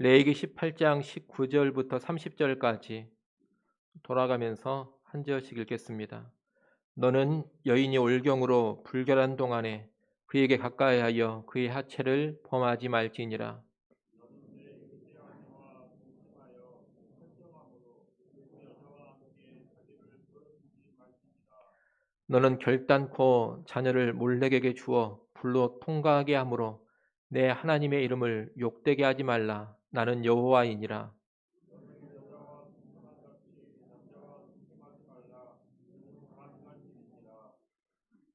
레위기 18장 19절부터 30절까지 돌아가면서 한 절씩 읽겠습니다. 너는 여인이 올경으로 불결한 동안에 그에게 가까이하여 그의 하체를 범하지 말지니라. 너는 결단코 자녀를 몰렉에게 주어 불로 통과하게 하므로 내 하나님의 이름을 욕되게 하지 말라. 나는 여호와이니라.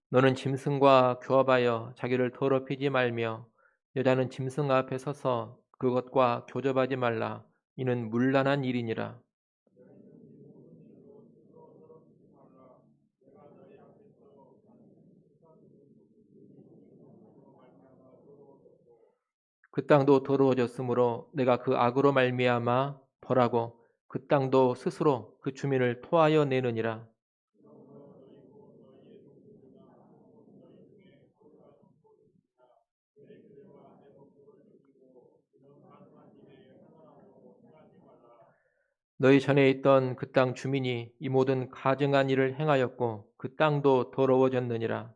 너는 짐승과 교합하여 자기를 더럽히지 말며 여자는 짐승 앞에 서서 그것과 교접하지 말라. 이는 문란한 일이니라. 그 땅도 더러워졌으므로 내가 그 악으로 말미암아 벌하고 그 땅도 스스로 그 주민을 토하여 내느니라. 너희 전에 있던 그 땅 주민이 이 모든 가증한 일을 행하였고 그 땅도 더러워졌느니라.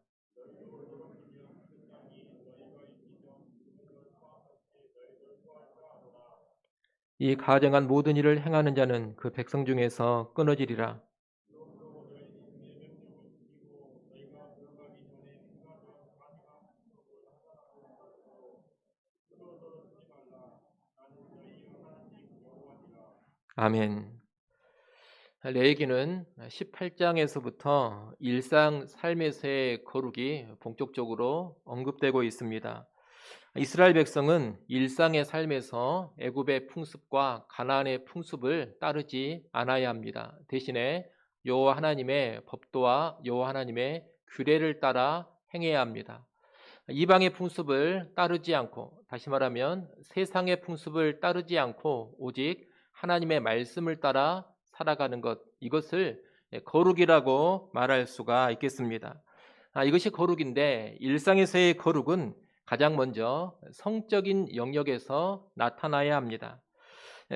이 가증한 모든 일을 행하는 자는 그 백성 중에서 끊어지리라. 아멘. 레위기는 18장에서부터 일상 삶에서의 거룩이 본격적으로 언급되고 있습니다. 이스라엘 백성은 일상의 삶에서 애굽의 풍습과 가나안의 풍습을 따르지 않아야 합니다. 대신에 여호와 하나님의 법도와 여호와 하나님의 규례를 따라 행해야 합니다. 이방의 풍습을 따르지 않고, 다시 말하면 세상의 풍습을 따르지 않고 오직 하나님의 말씀을 따라 살아가는 것, 이것을 거룩이라고 말할 수가 있겠습니다. 이것이 거룩인데, 일상에서의 거룩은 가장 먼저 성적인 영역에서 나타나야 합니다.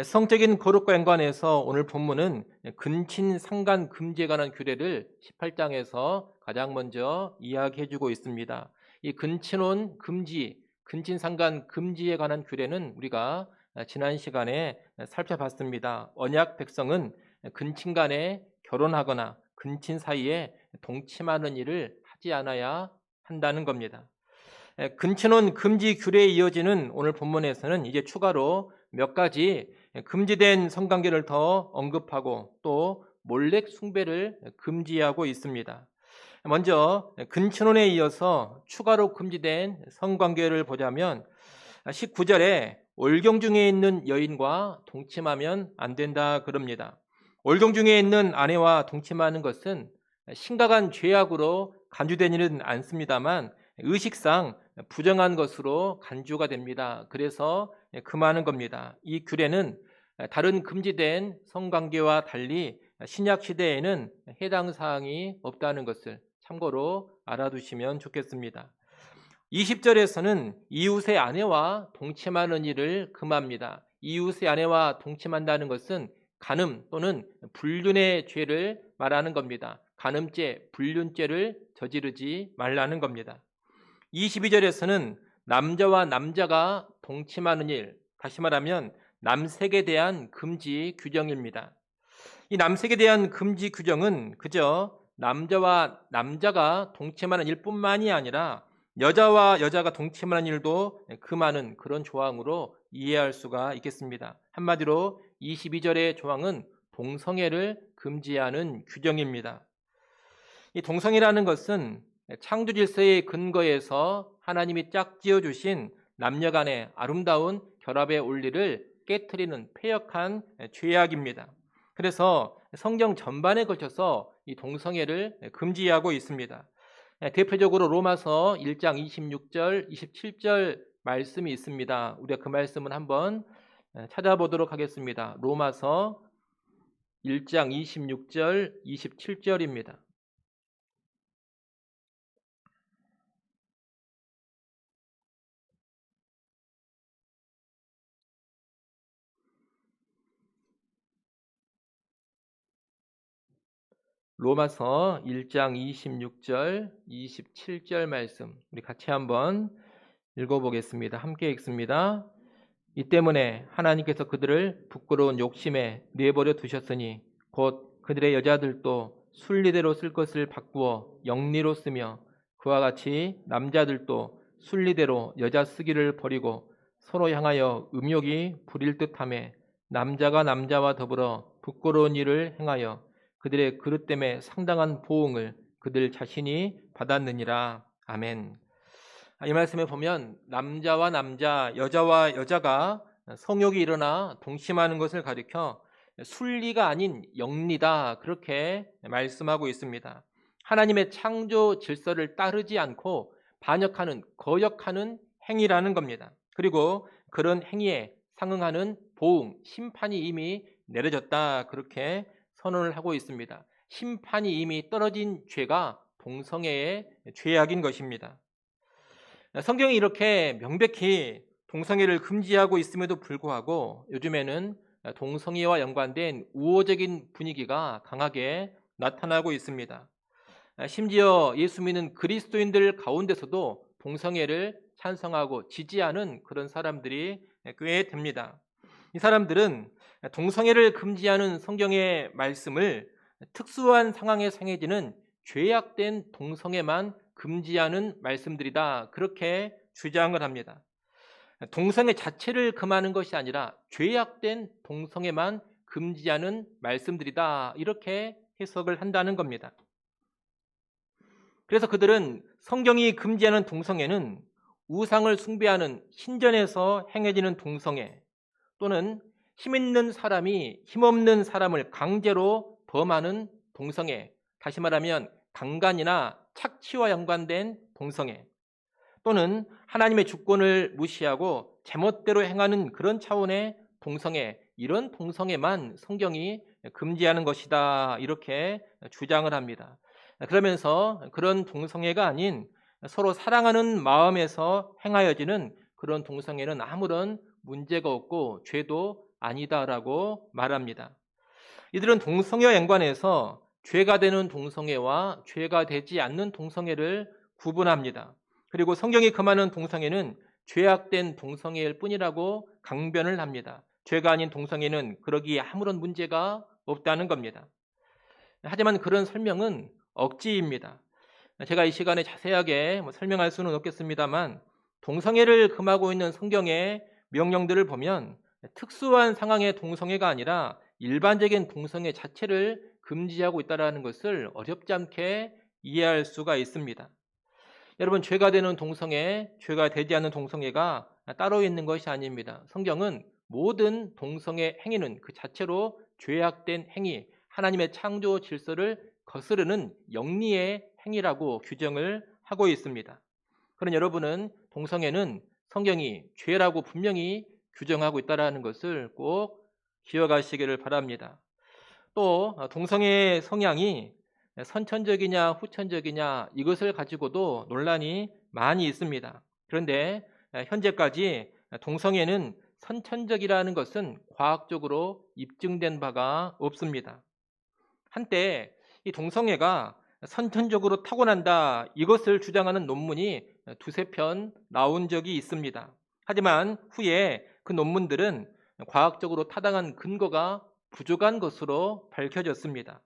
성적인 거룩과 연관해서 오늘 본문은 근친 상간 금지에 관한 규례를 18장에서 가장 먼저 이야기해 주고 있습니다. 이 근친혼 금지, 근친 상간 금지에 관한 규례는 우리가 지난 시간에 살펴봤습니다. 언약 백성은 근친 간에 결혼하거나 근친 사이에 동침하는 일을 하지 않아야 한다는 겁니다. 근친혼 금지 규례에 이어지는 오늘 본문에서는 이제 추가로 몇 가지 금지된 성관계를 더 언급하고 또 몰렉 숭배를 금지하고 있습니다. 먼저 근친혼에 이어서 추가로 금지된 성관계를 보자면 19절에 올경 중에 있는 여인과 동침하면 안 된다 그럽니다. 올경 중에 있는 아내와 동침하는 것은 심각한 죄악으로 간주되지는 않습니다만 의식상 부정한 것으로 간주가 됩니다. 그래서 금하는 겁니다. 이 규례는 다른 금지된 성관계와 달리 신약 시대에는 해당 사항이 없다는 것을 참고로 알아두시면 좋겠습니다. 20절에서는 이웃의 아내와 동침하는 일을 금합니다. 이웃의 아내와 동침한다는 것은 간음 또는 불륜의 죄를 말하는 겁니다. 간음죄, 불륜죄를 저지르지 말라는 겁니다. 22절에서는 남자와 남자가 동침하는 일, 다시 말하면 남색에 대한 금지 규정입니다. 이 남색에 대한 금지 규정은 그저 남자와 남자가 동침하는 일뿐만이 아니라 여자와 여자가 동침하는 일도 금하는 그런 조항으로 이해할 수가 있겠습니다. 한마디로 22절의 조항은 동성애를 금지하는 규정입니다. 이 동성애라는 것은 창조 질서의 근거에서 하나님이 짝지어 주신 남녀 간의 아름다운 결합의 원리를 깨트리는 패역한 죄악입니다. 그래서 성경 전반에 걸쳐서 이 동성애를 금지하고 있습니다. 대표적으로 로마서 1장 26절, 27절 말씀이 있습니다. 우리가 그 말씀은 한번 찾아보도록 하겠습니다. 로마서 1장 26절, 27절입니다. 로마서 1장 26절, 27절 말씀 우리 같이 한번 읽어보겠습니다. 함께 읽습니다. 이 때문에 하나님께서 그들을 부끄러운 욕심에 내버려 두셨으니 곧 그들의 여자들도 순리대로 쓸 것을 바꾸어 영리로 쓰며 그와 같이 남자들도 순리대로 여자 쓰기를 버리고 서로 향하여 음욕이 부릴 듯하며 남자가 남자와 더불어 부끄러운 일을 행하여 그들의 그릇됨에 상당한 보응을 그들 자신이 받았느니라. 아멘. 이 말씀에 보면 남자와 남자, 여자와 여자가 성욕이 일어나 동침하는 것을 가리켜 순리가 아닌 영리다, 그렇게 말씀하고 있습니다. 하나님의 창조 질서를 따르지 않고 반역하는, 거역하는 행위라는 겁니다. 그리고 그런 행위에 상응하는 보응, 심판이 이미 내려졌다, 그렇게 선언을 하고 있습니다. 심판이 이미 떨어진 죄가 동성애의 죄악인 것입니다. 성경이 이렇게 명백히 동성애를 금지하고 있음에도 불구하고 요즘에는 동성애와 연관된 우호적인 분위기가 강하게 나타나고 있습니다. 심지어 예수 믿는 그리스도인들 가운데서도 동성애를 찬성하고 지지하는 그런 사람들이 꽤 됩니다. 이 사람들은 동성애를 금지하는 성경의 말씀을 특수한 상황에 상해지는 죄악된 동성애만 금지하는 말씀들이다, 그렇게 주장을 합니다. 동성애 자체를 금하는 것이 아니라 죄악된 동성애만 금지하는 말씀들이다, 이렇게 해석을 한다는 겁니다. 그래서 그들은 성경이 금지하는 동성애는 우상을 숭배하는 신전에서 행해지는 동성애, 또는 힘 있는 사람이 힘없는 사람을 강제로 범하는 동성애, 다시 말하면 강간이나 착취와 연관된 동성애, 또는 하나님의 주권을 무시하고 제멋대로 행하는 그런 차원의 동성애, 이런 동성애만 성경이 금지하는 것이다, 이렇게 주장을 합니다. 그러면서 그런 동성애가 아닌 서로 사랑하는 마음에서 행하여지는 그런 동성애는 아무런 문제가 없고 죄도 아니다라고 말합니다. 이들은 동성애와 연관해서 죄가 되는 동성애와 죄가 되지 않는 동성애를 구분합니다. 그리고 성경이 금하는 동성애는 죄악된 동성애일 뿐이라고 강변을 합니다. 죄가 아닌 동성애는 그러기에 아무런 문제가 없다는 겁니다. 하지만 그런 설명은 억지입니다. 제가 이 시간에 자세하게 설명할 수는 없겠습니다만 동성애를 금하고 있는 성경의 명령들을 보면 특수한 상황의 동성애가 아니라 일반적인 동성애 자체를 금지하고 있다는 것을 어렵지 않게 이해할 수가 있습니다. 여러분, 죄가 되는 동성애, 죄가 되지 않는 동성애가 따로 있는 것이 아닙니다. 성경은 모든 동성애 행위는 그 자체로 죄악된 행위, 하나님의 창조 질서를 거스르는 영리의 행위라고 규정을 하고 있습니다. 그런 여러분은 동성애는 성경이 죄라고 분명히 규정하고 있다는 것을 꼭 기억하시기를 바랍니다. 또 동성애의 성향이 선천적이냐 후천적이냐 이것을 가지고도 논란이 많이 있습니다. 그런데 현재까지 동성애는 선천적이라는 것은 과학적으로 입증된 바가 없습니다. 한때 이 동성애가 선천적으로 타고난다, 이것을 주장하는 논문이 두세 편 나온 적이 있습니다. 하지만 후에 그 논문들은 과학적으로 타당한 근거가 부족한 것으로 밝혀졌습니다.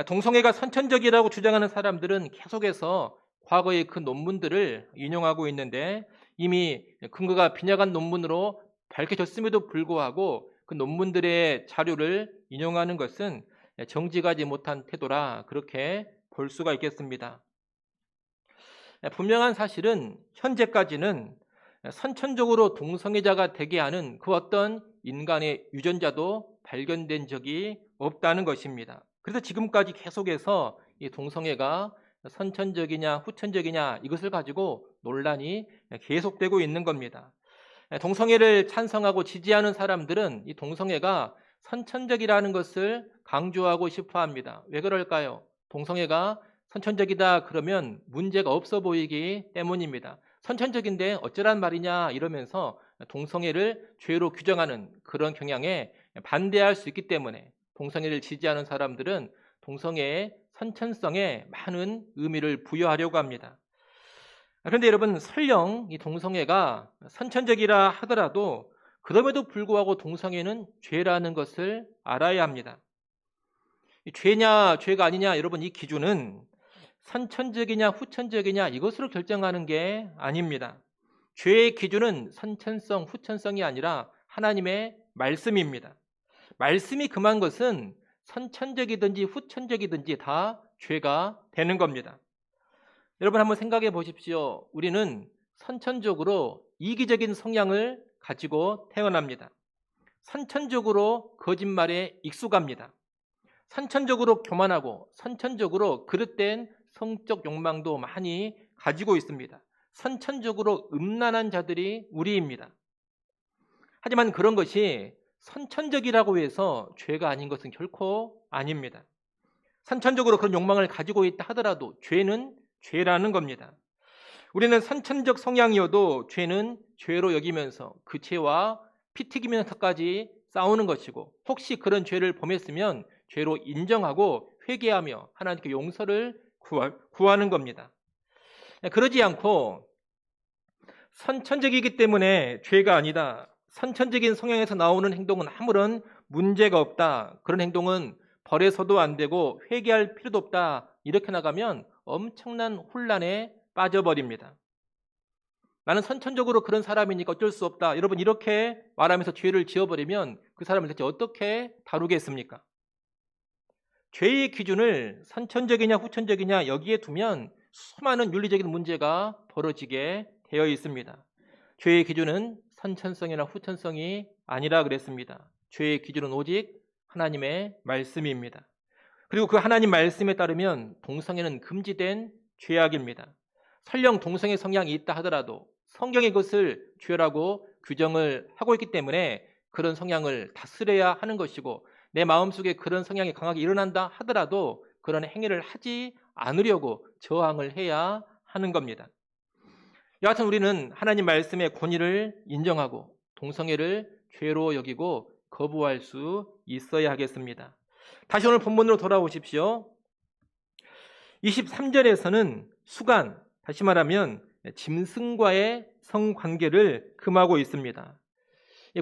동성애가 선천적이라고 주장하는 사람들은 계속해서 과거의 그 논문들을 인용하고 있는데 이미 근거가 빈약한 논문으로 밝혀졌음에도 불구하고 그 논문들의 자료를 인용하는 것은 정직하지 못한 태도라, 그렇게 볼 수가 있겠습니다. 분명한 사실은 현재까지는 선천적으로 동성애자가 되게 하는 그 어떤 인간의 유전자도 발견된 적이 없다는 것입니다. 그래서 지금까지 계속해서 이 동성애가 선천적이냐 후천적이냐 이것을 가지고 논란이 계속되고 있는 겁니다. 동성애를 찬성하고 지지하는 사람들은 이 동성애가 선천적이라는 것을 강조하고 싶어 합니다. 왜 그럴까요? 동성애가 선천적이다 그러면 문제가 없어 보이기 때문입니다. 선천적인데 어쩌란 말이냐 이러면서 동성애를 죄로 규정하는 그런 경향에 반대할 수 있기 때문에 동성애를 지지하는 사람들은 동성애의 선천성에 많은 의미를 부여하려고 합니다. 그런데 여러분, 설령 이 동성애가 선천적이라 하더라도 그럼에도 불구하고 동성애는 죄라는 것을 알아야 합니다. 죄냐 죄가 아니냐, 여러분, 이 기준은 선천적이냐 후천적이냐 이것으로 결정하는 게 아닙니다. 죄의 기준은 선천성 후천성이 아니라 하나님의 말씀입니다. 말씀이 금한 것은 선천적이든지 후천적이든지 다 죄가 되는 겁니다. 여러분, 한번 생각해 보십시오. 우리는 선천적으로 이기적인 성향을 가지고 태어납니다. 선천적으로 거짓말에 익숙합니다. 선천적으로 교만하고 선천적으로 그릇된 성적 욕망도 많이 가지고 있습니다. 선천적으로 음란한 자들이 우리입니다. 하지만 그런 것이 선천적이라고 해서 죄가 아닌 것은 결코 아닙니다. 선천적으로 그런 욕망을 가지고 있다 하더라도 죄는 죄라는 겁니다. 우리는 선천적 성향이어도 죄는 죄로 여기면서 그 죄와 피 튀기면서까지 싸우는 것이고, 혹시 그런 죄를 범했으면 죄로 인정하고 회개하며 하나님께 용서를 구하는 겁니다. 그러지 않고 선천적이기 때문에 죄가 아니다, 선천적인 성향에서 나오는 행동은 아무런 문제가 없다, 그런 행동은 벌해서도 안 되고 회개할 필요도 없다, 이렇게 나가면 엄청난 혼란에 빠져버립니다. 나는 선천적으로 그런 사람이니까 어쩔 수 없다, 여러분, 이렇게 말하면서 죄를 지어버리면 그 사람을 대체 어떻게 다루겠습니까? 죄의 기준을 선천적이냐 후천적이냐 여기에 두면 수많은 윤리적인 문제가 벌어지게 되어 있습니다. 죄의 기준은 선천성이나 후천성이 아니라 그랬습니다. 죄의 기준은 오직 하나님의 말씀입니다. 그리고 그 하나님 말씀에 따르면 동성애는 금지된 죄악입니다. 설령 동성애 성향이 있다 하더라도 성경이 그것을 죄라고 규정을 하고 있기 때문에 그런 성향을 다스려야 하는 것이고, 내 마음속에 그런 성향이 강하게 일어난다 하더라도 그런 행위를 하지 않으려고 저항을 해야 하는 겁니다. 여하튼 우리는 하나님 말씀의 권위를 인정하고 동성애를 죄로 여기고 거부할 수 있어야 하겠습니다. 다시 오늘 본문으로 돌아오십시오. 23절에서는 수간, 다시 말하면 짐승과의 성관계를 금하고 있습니다.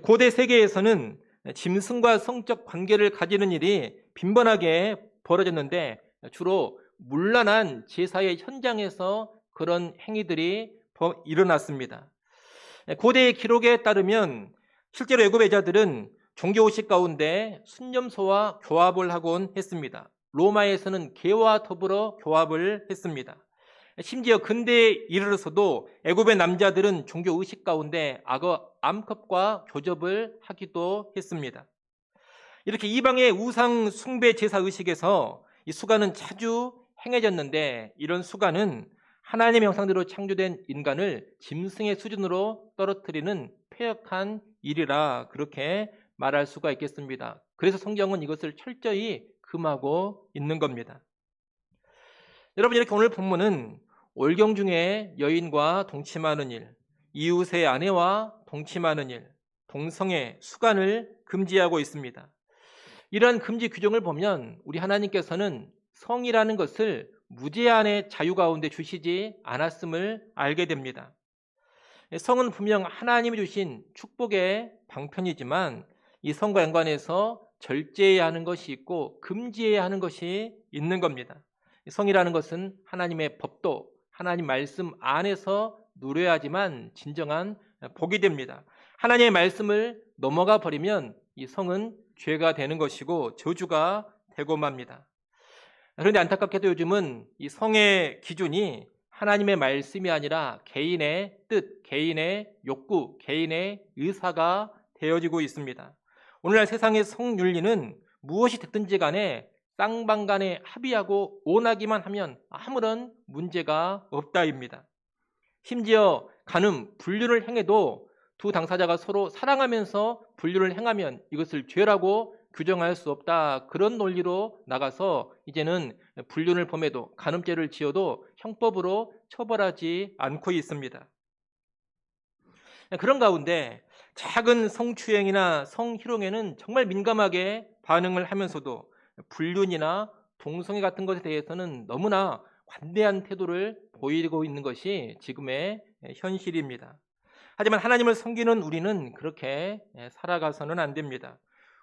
고대 세계에서는 짐승과 성적 관계를 가지는 일이 빈번하게 벌어졌는데 주로 문란한 제사의 현장에서 그런 행위들이 일어났습니다. 고대의 기록에 따르면 실제로 애굽의 자들은 종교의식 가운데 순념소와 교합을 하곤 했습니다. 로마에서는 개와 더불어 교합을 했습니다. 심지어 근대에 이르러서도 애굽의 남자들은 종교의식 가운데 악어 암컷과 교접을 하기도 했습니다. 이렇게 이방의 우상 숭배 제사 의식에서 이 수간은 자주 행해졌는데, 이런 수간은 하나님의 형상대로 창조된 인간을 짐승의 수준으로 떨어뜨리는 폐역한 일이라 그렇게 말할 수가 있겠습니다. 그래서 성경은 이것을 철저히 금하고 있는 겁니다. 여러분, 이렇게 오늘 본문은 올경 중에 여인과 동침하는 일, 이웃의 아내와 동침하는 일, 동성애, 수간을 금지하고 있습니다. 이러한 금지 규정을 보면 우리 하나님께서는 성이라는 것을 무제한의 자유 가운데 주시지 않았음을 알게 됩니다. 성은 분명 하나님이 주신 축복의 방편이지만 이 성과 연관해서 절제해야 하는 것이 있고 금지해야 하는 것이 있는 겁니다. 성이라는 것은 하나님의 법도 하나님 말씀 안에서 누려야지만 진정한 복이 됩니다. 하나님의 말씀을 넘어가 버리면 이 성은 죄가 되는 것이고 저주가 되고 맙니다. 그런데 안타깝게도 요즘은 이 성의 기준이 하나님의 말씀이 아니라 개인의 뜻, 개인의 욕구, 개인의 의사가 되어지고 있습니다. 오늘날 세상의 성윤리는 무엇이 됐든지 간에 쌍방간에 합의하고 온하기만 하면 아무런 문제가 없다입니다. 심지어 간음, 불륜을 행해도 두 당사자가 서로 사랑하면서 불륜을 행하면 이것을 죄라고 규정할 수 없다, 그런 논리로 나가서 이제는 불륜을 범해도 간음죄를 지어도 형법으로 처벌하지 않고 있습니다. 그런 가운데 작은 성추행이나 성희롱에는 정말 민감하게 반응을 하면서도 불륜이나 동성애 같은 것에 대해서는 너무나 관대한 태도를 보이고 있는 것이 지금의 현실입니다. 하지만 하나님을 섬기는 우리는 그렇게 살아가서는 안 됩니다.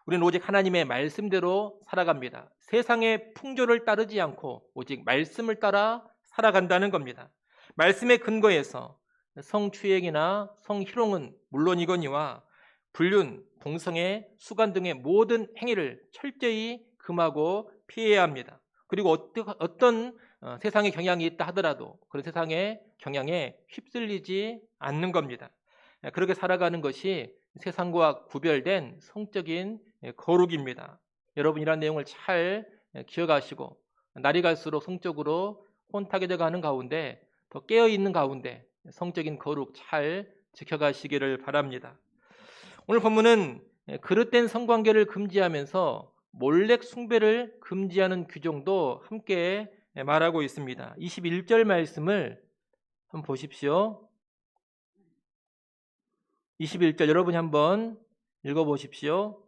우리는 오직 하나님의 말씀대로 살아갑니다. 세상의 풍조를 따르지 않고 오직 말씀을 따라 살아간다는 겁니다. 말씀의 근거에서 성추행이나 성희롱은 물론이거니와 불륜, 동성애, 수간 등의 모든 행위를 철저히 금하고 피해야 합니다. 그리고 어떤 세상의 경향이 있다 하더라도 그런 세상의 경향에 휩쓸리지 않는 겁니다. 그렇게 살아가는 것이 세상과 구별된 성적인 거룩입니다. 여러분 이런 내용을 잘 기억하시고 날이 갈수록 성적으로 혼탁해져 가는 가운데 더 깨어있는 가운데 성적인 거룩 잘 지켜가시기를 바랍니다. 오늘 본문은 그릇된 성관계를 금지하면서 몰렉 숭배를 금지하는 규정도 함께 말하고 있습니다. 21절 말씀을 한번 보십시오. 21절 여러분이 한번 읽어보십시오.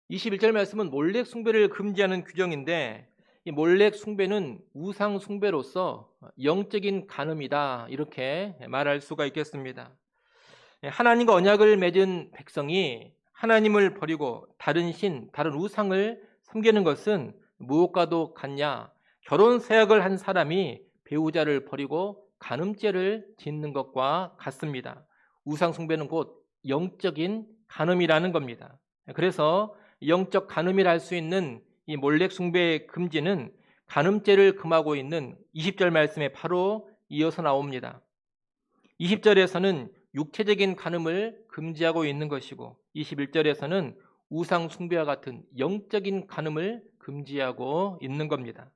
(21절) 말씀은 몰렉 숭배를 금지하는 규정인데 이 몰렉 숭배는 우상 숭배로서 영적인 간음이다 이렇게 말할 수가 있겠습니다. 하나님과 언약을 맺은 백성이 하나님을 버리고 다른 신, 다른 우상을 섬기는 것은 무엇과도 같냐? 결혼 서약을 한 사람이 배우자를 버리고 간음죄를 짓는 것과 같습니다. 우상 숭배는 곧 영적인 간음이라는 겁니다. 그래서 영적 간음이라 할 수 있는 이 몰렉 숭배의 금지는 간음죄를 금하고 있는 20절 말씀에 바로 이어서 나옵니다. 20절에서는 육체적인 간음을 금지하고 있는 것이고 21절에서는 우상 숭배와 같은 영적인 간음을 금지하고 있는 겁니다.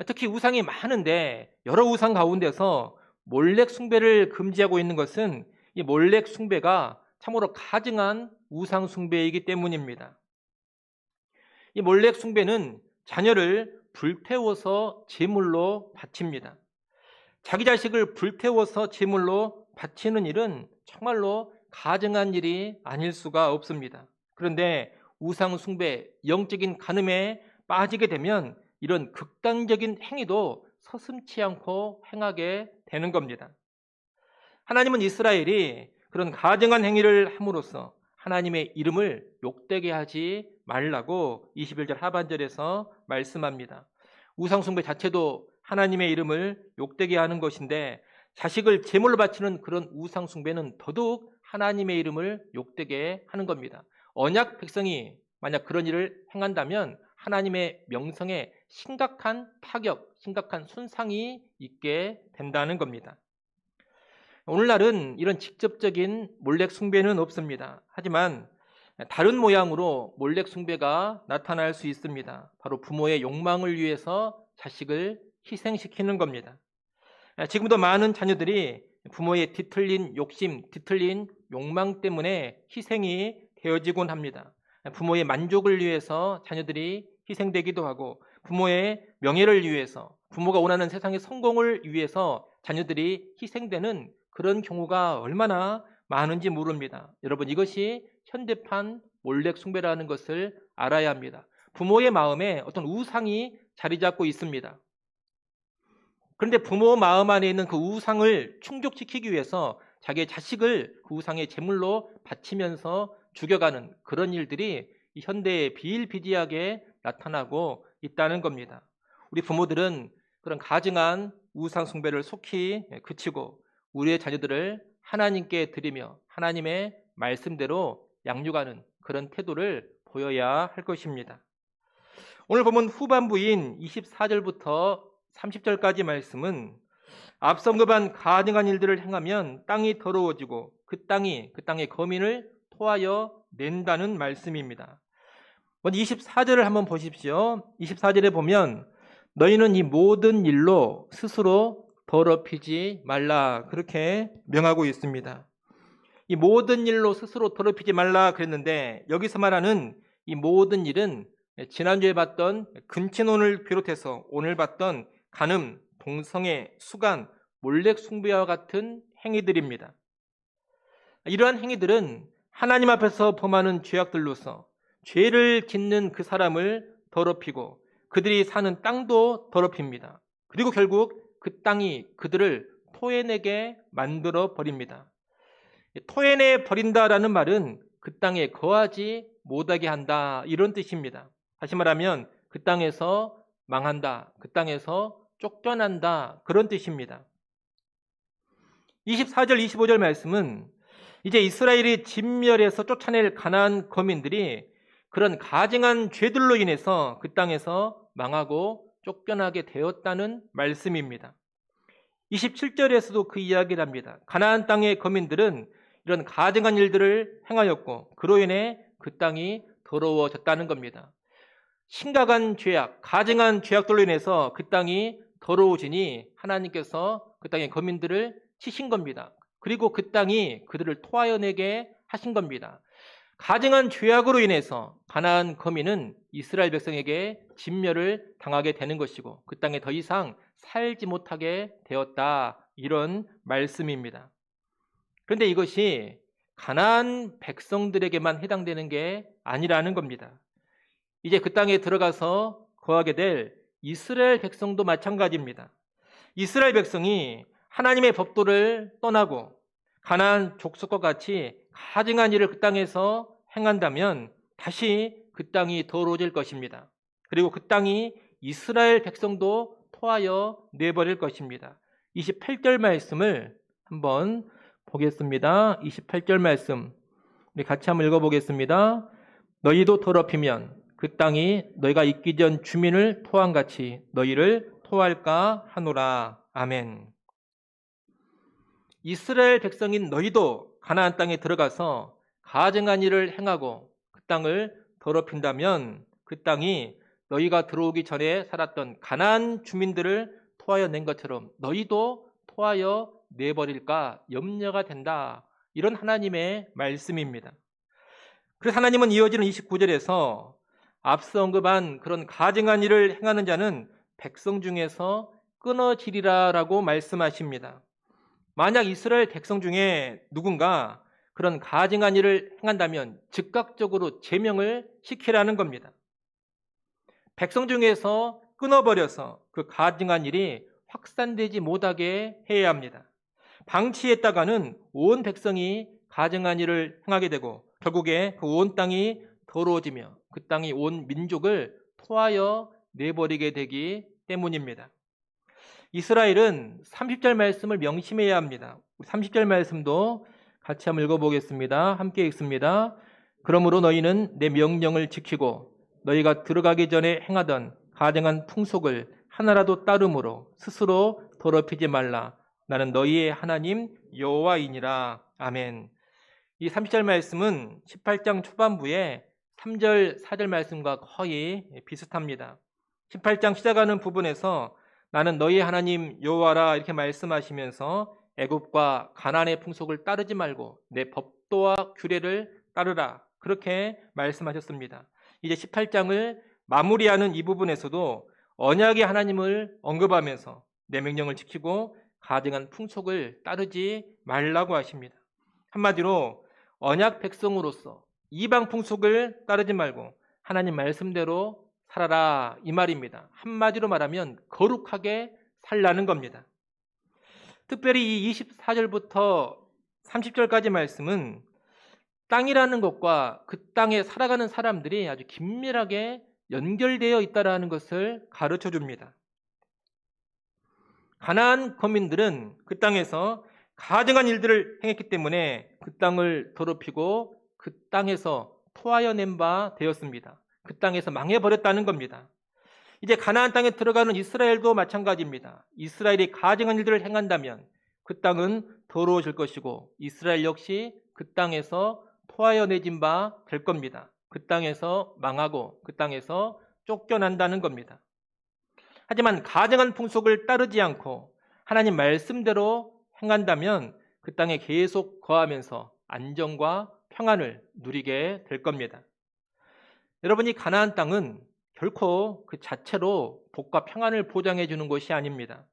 특히 우상이 많은데 여러 우상 가운데서 몰렉 숭배를 금지하고 있는 것은 이 몰렉 숭배가 참으로 가증한 우상 숭배이기 때문입니다. 이 몰렉 숭배는 자녀를 불태워서 제물로 바칩니다. 자기 자식을 불태워서 제물로 바치는 일은 정말로 가증한 일이 아닐 수가 없습니다. 그런데 우상 숭배, 영적인 간음에 빠지게 되면 이런 극단적인 행위도 서슴지 않고 행하게 되는 겁니다. 하나님은 이스라엘이 그런 가증한 행위를 함으로써 하나님의 이름을 욕되게 하지 말라고 21절 하반절에서 말씀합니다. 우상 숭배 자체도 하나님의 이름을 욕되게 하는 것인데 자식을 제물로 바치는 그런 우상 숭배는 더더욱 하나님의 이름을 욕되게 하는 겁니다. 언약 백성이 만약 그런 일을 행한다면 하나님의 명성에 심각한 타격, 심각한 손상이 있게 된다는 겁니다. 오늘날은 이런 직접적인 몰렉 숭배는 없습니다. 하지만 다른 모양으로 몰렉 숭배가 나타날 수 있습니다. 바로 부모의 욕망을 위해서 자식을 희생시키는 겁니다. 지금도 많은 자녀들이 부모의 뒤틀린 욕심, 뒤틀린 욕망 때문에 희생이 되어지곤 합니다. 부모의 만족을 위해서 자녀들이 희생되기도 하고 부모의 명예를 위해서, 부모가 원하는 세상의 성공을 위해서 자녀들이 희생되는 그런 경우가 얼마나 많은지 모릅니다. 여러분 이것이 현대판 몰렉 숭배라는 것을 알아야 합니다. 부모의 마음에 어떤 우상이 자리 잡고 있습니다. 그런데 부모 마음 안에 있는 그 우상을 충족시키기 위해서 자기의 자식을 그 우상의 제물로 바치면서 죽여가는 그런 일들이 현대에 비일비재하게 나타나고 있다는 겁니다. 우리 부모들은 그런 가증한 우상 숭배를 속히 그치고 우리의 자녀들을 하나님께 드리며 하나님의 말씀대로 양육하는 그런 태도를 보여야 할 것입니다. 오늘 보면 후반부인 24절부터 30절까지 말씀은 앞서 언급한 가증한 일들을 행하면 땅이 더러워지고 그 땅의 거민을 토하여 낸다는 말씀입니다. 먼저 24절을 한번 보십시오. 24절에 보면 너희는 이 모든 일로 스스로 더럽히지 말라 그렇게 명하고 있습니다. 이 모든 일로 스스로 더럽히지 말라 그랬는데 여기서 말하는 이 모든 일은 지난주에 봤던 근친혼을 비롯해서 오늘 봤던 간음, 동성애, 수간, 몰렉 숭배와 같은 행위들입니다. 이러한 행위들은 하나님 앞에서 범하는 죄악들로서 죄를 짓는 그 사람을 더럽히고 그들이 사는 땅도 더럽힙니다. 그리고 결국 그 땅이 그들을 토해내게 만들어 버립니다. 토해내 버린다라는 말은 그 땅에 거하지 못하게 한다, 이런 뜻입니다. 다시 말하면 그 땅에서 망한다, 그 땅에서 쫓겨난다, 그런 뜻입니다. 24절 25절 말씀은 이제 이스라엘이 진멸해서 쫓아낼 가나안 거민들이 그런 가증한 죄들로 인해서 그 땅에서 망하고 쫓겨나게 되었다는 말씀입니다. 27절에서도 그 이야기를 합니다. 가나안 땅의 거민들은 이런 가증한 일들을 행하였고 그로 인해 그 땅이 더러워졌다는 겁니다. 심각한 죄악, 가증한 죄악들로 인해서 그 땅이 더러워지니 하나님께서 그 땅의 거민들을 치신 겁니다. 그리고 그 땅이 그들을 토하여내게 하신 겁니다. 가증한 죄악으로 인해서 가나안 거민은 이스라엘 백성에게 진멸을 당하게 되는 것이고 그 땅에 더 이상 살지 못하게 되었다, 이런 말씀입니다. 그런데 이것이 가나안 백성들에게만 해당되는 게 아니라는 겁니다. 이제 그 땅에 들어가서 거하게 될 이스라엘 백성도 마찬가지입니다. 이스라엘 백성이 하나님의 법도를 떠나고 가나안 족속과 같이 가증한 일을 그 땅에서 행한다면 다시 그 땅이 더러워질 것입니다. 그리고 그 땅이 이스라엘 백성도 토하여 내버릴 것입니다. 28절 말씀을 한번 보겠습니다. 28절 말씀 우리 같이 한번 읽어보겠습니다. 너희도 더럽히면 그 땅이 너희가 있기 전 주민을 토함같이 너희를 토할까 하노라. 아멘. 이스라엘 백성인 너희도 가나안 땅에 들어가서 가증한 일을 행하고 그 땅을 더럽힌다면 그 땅이 너희가 들어오기 전에 살았던 가나안 주민들을 토하여 낸 것처럼 너희도 토하여 내버릴까 염려가 된다, 이런 하나님의 말씀입니다. 그래서 하나님은 이어지는 29절에서 앞서 언급한 그런 가증한 일을 행하는 자는 백성 중에서 끊어지리라 라고 말씀하십니다. 만약 이스라엘 백성 중에 누군가 그런 가증한 일을 행한다면 즉각적으로 제명을 시키라는 겁니다. 백성 중에서 끊어버려서 그 가증한 일이 확산되지 못하게 해야 합니다. 방치했다가는 온 백성이 가증한 일을 행하게 되고 결국에 그 온 땅이 더러워지며 그 땅이 온 민족을 토하여 내버리게 되기 때문입니다. 이스라엘은 30절 말씀을 명심해야 합니다. 30절 말씀도 같이 한번 읽어보겠습니다. 함께 읽습니다. 그러므로 너희는 내 명령을 지키고 너희가 들어가기 전에 행하던 가증한 풍속을 하나라도 따름으로 스스로 더럽히지 말라. 나는 너희의 하나님 여호와이니라. 아멘. 이 30절 말씀은 18장 초반부에 3절, 4절 말씀과 거의 비슷합니다. 18장 시작하는 부분에서 나는 너희의 하나님 여호와라 이렇게 말씀하시면서 애굽과 가나안의 풍속을 따르지 말고 내 법도와 규례를 따르라, 그렇게 말씀하셨습니다. 이제 18장을 마무리하는 이 부분에서도 언약의 하나님을 언급하면서 내 명령을 지키고 가증한 풍속을 따르지 말라고 하십니다. 한마디로 언약 백성으로서 이방 풍속을 따르지 말고 하나님 말씀대로 살아라, 이 말입니다. 한마디로 말하면 거룩하게 살라는 겁니다. 특별히 이 24절부터 30절까지 말씀은 땅이라는 것과 그 땅에 살아가는 사람들이 아주 긴밀하게 연결되어 있다는 것을 가르쳐 줍니다. 가나안 거민들은 그 땅에서 가증한 일들을 행했기 때문에 그 땅을 더럽히고 그 땅에서 토하여 낸 바 되었습니다. 그 땅에서 망해버렸다는 겁니다. 이제 가나안 땅에 들어가는 이스라엘도 마찬가지입니다. 이스라엘이 가증한 일들을 행한다면 그 땅은 더러워질 것이고 이스라엘 역시 그 땅에서 토하여 내진 바 될 겁니다. 그 땅에서 망하고 그 땅에서 쫓겨난다는 겁니다. 하지만 가증한 풍속을 따르지 않고 하나님 말씀대로 행한다면 그 땅에 계속 거하면서 안정과 평안을 누리게 될 겁니다. 여러분이 가나안 땅은 결코 그 자체로 복과 평안을 보장해 주는 것이 아닙니다.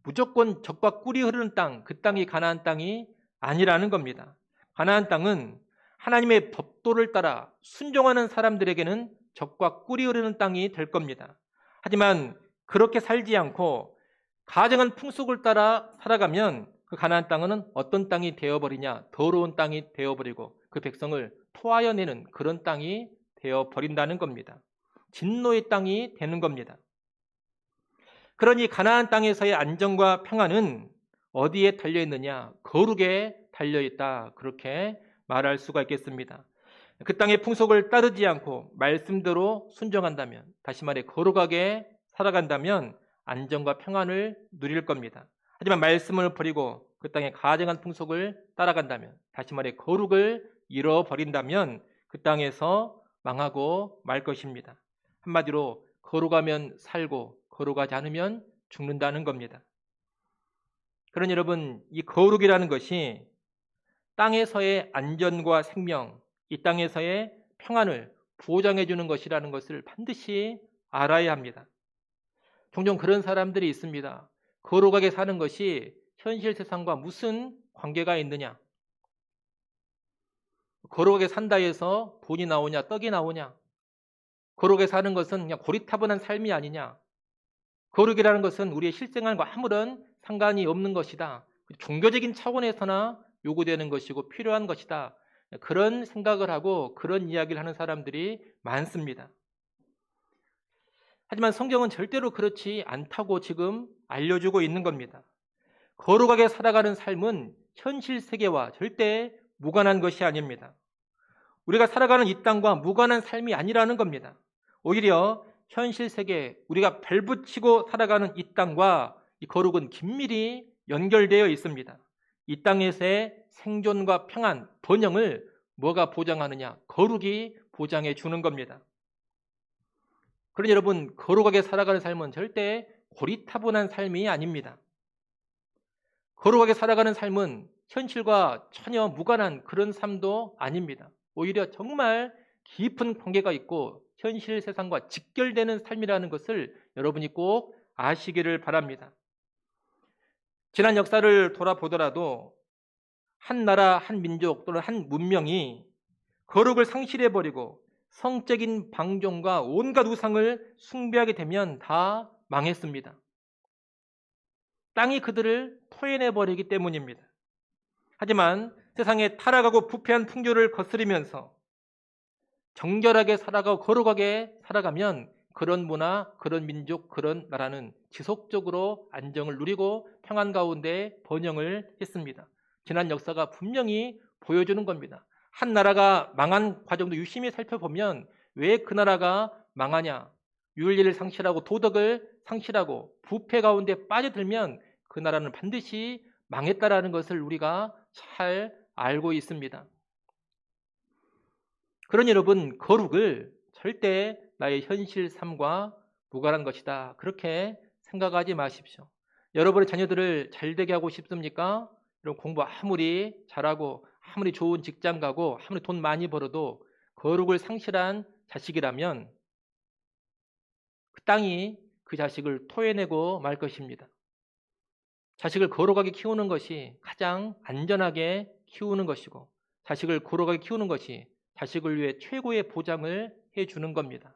무조건 젖과 꿀이 흐르는 땅, 그 땅이 가나안 땅이 아니라는 겁니다. 가나안 땅은 하나님의 법도를 따라 순종하는 사람들에게는 젖과 꿀이 흐르는 땅이 될 겁니다. 하지만 그렇게 살지 않고 가증한 풍속을 따라 살아가면 그 가나안 땅은 어떤 땅이 되어버리냐? 더러운 땅이 되어버리고 그 백성을 토하여 내는 그런 땅이 되어버린다는 겁니다. 진노의 땅이 되는 겁니다. 그러니 가나안 땅에서의 안정과 평안은 어디에 달려있느냐? 거룩에 달려있다. 그렇게 말할 수가 있겠습니다. 그 땅의 풍속을 따르지 않고 말씀대로 순종한다면, 다시 말해 거룩하게 살아간다면 안정과 평안을 누릴 겁니다. 하지만 말씀을 버리고 그 땅의 가증한 풍속을 따라간다면, 다시 말해 거룩을 잃어버린다면 그 땅에서 망하고 말 것입니다. 한마디로 거룩하면 살고 거룩하지 않으면 죽는다는 겁니다. 그러니 여러분, 이 거룩이라는 것이 땅에서의 안전과 생명, 이 땅에서의 평안을 보장해 주는 것이라는 것을 반드시 알아야 합니다. 종종 그런 사람들이 있습니다. 거룩하게 사는 것이 현실 세상과 무슨 관계가 있느냐? 거룩하게 산다 해서 돈이 나오냐, 떡이 나오냐? 거룩하게 사는 것은 그냥 고리타분한 삶이 아니냐? 거룩이라는 것은 우리의 실생활과 아무런 상관이 없는 것이다. 종교적인 차원에서나 요구되는 것이고 필요한 것이다. 그런 생각을 하고 그런 이야기를 하는 사람들이 많습니다. 하지만 성경은 절대로 그렇지 않다고 지금 알려주고 있는 겁니다. 거룩하게 살아가는 삶은 현실 세계와 절대 무관한 것이 아닙니다. 우리가 살아가는 이 땅과 무관한 삶이 아니라는 겁니다. 오히려 현실 세계, 우리가 발붙이고 살아가는 이 땅과 이 거룩은 긴밀히 연결되어 있습니다. 이 땅에서의 생존과 평안, 번영을 뭐가 보장하느냐? 거룩이 보장해 주는 겁니다. 그러니 여러분, 거룩하게 살아가는 삶은 절대 고리타분한 삶이 아닙니다. 거룩하게 살아가는 삶은 현실과 전혀 무관한 그런 삶도 아닙니다. 오히려 정말 깊은 관계가 있고 현실 세상과 직결되는 삶이라는 것을 여러분이 꼭 아시기를 바랍니다. 지난 역사를 돌아보더라도 한 나라, 한 민족 또는 한 문명이 거룩을 상실해버리고 성적인 방종과 온갖 우상을 숭배하게 되면 다 망했습니다. 땅이 그들을 토해내버리기 때문입니다. 하지만 세상에 타락하고 부패한 풍조를 거스르면서 정결하게 살아가고 거룩하게 살아가면 그런 문화, 그런 민족, 그런 나라는 지속적으로 안정을 누리고 평안 가운데 번영을 했습니다. 지난 역사가 분명히 보여주는 겁니다. 한 나라가 망한 과정도 유심히 살펴보면 왜 그 나라가 망하냐? 윤리를 상실하고 도덕을 상실하고 부패 가운데 빠져들면 그 나라는 반드시 망했다라는 것을 우리가 잘 알고 있습니다. 그러니 여러분, 거룩을 절대 나의 현실 삶과 무관한 것이다. 그렇게 생각하지 마십시오. 여러분의 자녀들을 잘되게 하고 싶습니까? 여러분, 공부 아무리 잘하고 아무리 좋은 직장 가고 아무리 돈 많이 벌어도 거룩을 상실한 자식이라면 그 땅이 그 자식을 토해내고 말 것입니다. 자식을 거룩하게 키우는 것이 가장 안전하게 키우는 것이고 자식을 거룩하게 키우는 것이 자식을 위해 최고의 보장을 해주는 겁니다.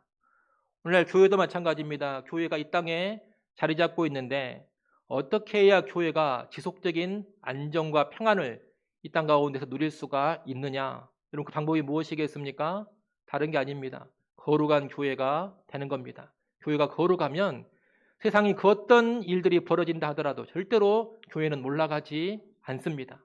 오늘날 교회도 마찬가지입니다. 교회가 이 땅에 자리 잡고 있는데 어떻게 해야 교회가 지속적인 안정과 평안을 이 땅 가운데서 누릴 수가 있느냐? 여러분, 그 방법이 무엇이겠습니까? 다른 게 아닙니다. 거룩한 교회가 되는 겁니다. 교회가 거룩하면 세상이 그 어떤 일들이 벌어진다 하더라도 절대로 교회는 몰락하지 않습니다.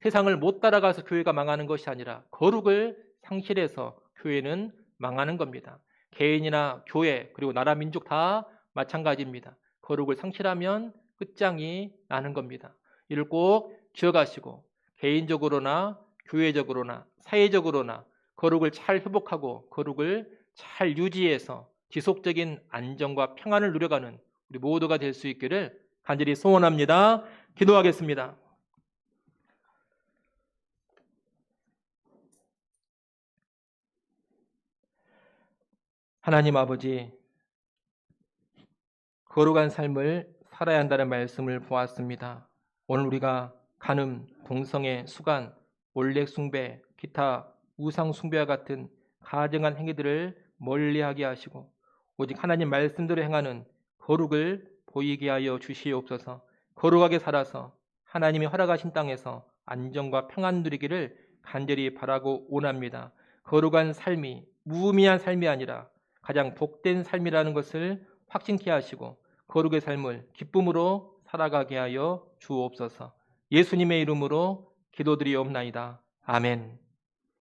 세상을 못 따라가서 교회가 망하는 것이 아니라 거룩을 상실해서 교회는 망하는 겁니다. 개인이나 교회 그리고 나라 민족 다 마찬가지입니다. 거룩을 상실하면 끝장이 나는 겁니다. 이를 꼭 기억하시고 개인적으로나 교회적으로나 사회적으로나 거룩을 잘 회복하고 거룩을 잘 유지해서 지속적인 안정과 평안을 누려가는 우리 모두가 될 수 있기를 간절히 소원합니다. 기도하겠습니다. 하나님 아버지, 거룩한 삶을 살아야 한다는 말씀을 보았습니다. 오늘 우리가 간음, 동성애, 수간, 올렉 숭배, 기타 우상 숭배와 같은 가증한 행위들을 멀리하게 하시고 오직 하나님 말씀대로 행하는 거룩을 보이게 하여 주시옵소서. 거룩하게 살아서 하나님이 허락하신 땅에서 안정과 평안 누리기를 간절히 바라고 원합니다. 거룩한 삶이 무의미한 삶이 아니라 가장 복된 삶이라는 것을 확신케 하시고 거룩의 삶을 기쁨으로 살아가게 하여 주옵소서. 예수님의 이름으로 기도드리옵나이다. 아멘.